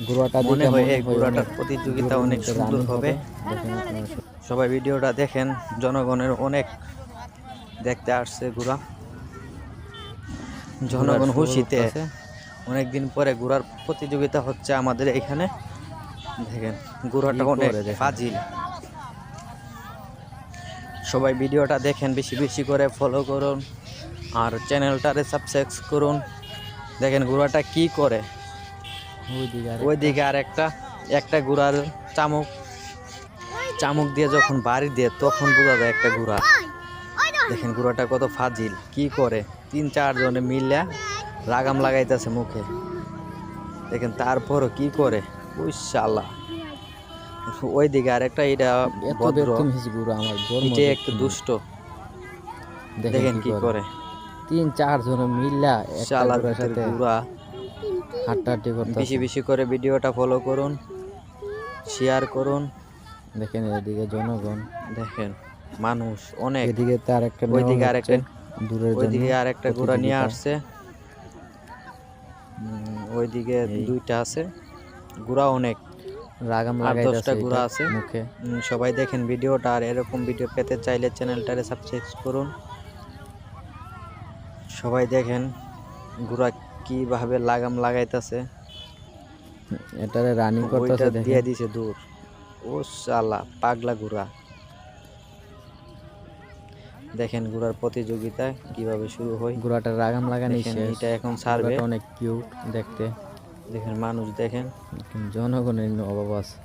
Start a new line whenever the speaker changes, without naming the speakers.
ঘোড়াটা
মনে
দেখে
হয় এই
হয়
ঘোড়াটার
অনেক
প্রতিযোগিতা
দূরের
অনেক
মধ্যে
সুন্দর
রানিং
হবে।
দেখেন আপনারা
সবাই ভিডিওটা দেখেন, জনগণের অনেক দেখতে আসছে ঘোড়া।
ঘোড়ার
জনগণ
শোর
খুশিতে
উঠতেছে।
অনেকদিন পরে ঘোড়ার প্রতিযোগিতা হচ্ছে আমাদের এখানে। দেখেন ঘোড়াটা
কি
অনেক
করে দেখেন
ফাজিল। সবাই ভিডিওটা দেখেন, বেশি বেশি করে ফলো করুন আর চ্যানেলটারে সাবস্ক্রাইব করুন। দেখেন ঘোড়াটা কি করে। ওইদিকে আর একটা ঘোড়ার চামুক চামুক দিয়ে যখন বাড়ি দিয়ে তখন বোঝা যায় একটা ঘোড়া। দেখেন ঘোড়াটা কত ফাজিল, কি করে 3-4 জনে মিলে লাগাম লাগাইতেছে মুখে। দেখেন তারপরও কি করে শালা। ওইদিকে আরেকটা, এটা
এত
ভদ্র,
বেতমিজ ঘোড়া আমার জন্ম
এটা একটু
দেখিনি।
দুষ্ট। দেখেন কি করে
3-4 জন মিল্লা একটা
শালার
ঘোড়ার
ভিতর
সাথে
ঘোড়া।
হাড্ডাহাড্ডি
বেশি
করতেছে।
বেশি করে ভিডিওটা ফলো করুন, শেয়ার করুন।
দেখেন এদিকে জনগণ,
দেখেন মানুষ অনেক।
এদিকে তার একটা নেওয়া
ওইদিকে
হচ্ছে
আরেকটা
দূরের জন্য
ওইদিকে আরেকটা ঘোড়া নিয়ে
প্রতিযোগিতা।
আসছে। ওইদিকে
এই
2টা আছে ঘোড়া অনেক,
লাগাম
8-10টা
লাগাইতেছে
ঘোড়া
এটার
আছে।
মুখে।
সবাই দেখেন ভিডিওটা, আর এরকম ভিডিও পেতে চাইলে চ্যানেলটারে সাবস্ক্রাইব করুন। সবাই দেখেন ঘোড়া কিভাবে লাগাম লাগাইতেছে।
এটারে রানিং
ওইটা
করতেছে
দিয়ে
দেখেন।
দিছে দূর। ও শালা পাগলা ঘোড়া। দেখেন ঘোড়ার প্রতিযোগিতা কিভাবে শুরু হয়।
ঘোড়াটার লাগাম লাগানি
দেখেন
শেষ।
এটা এখন ছাড়বে।
ঘোড়াটা অনেক কিউট দেখতে।
দেখেন মানুষ দেখেন।
জনগণের অভাব আছে।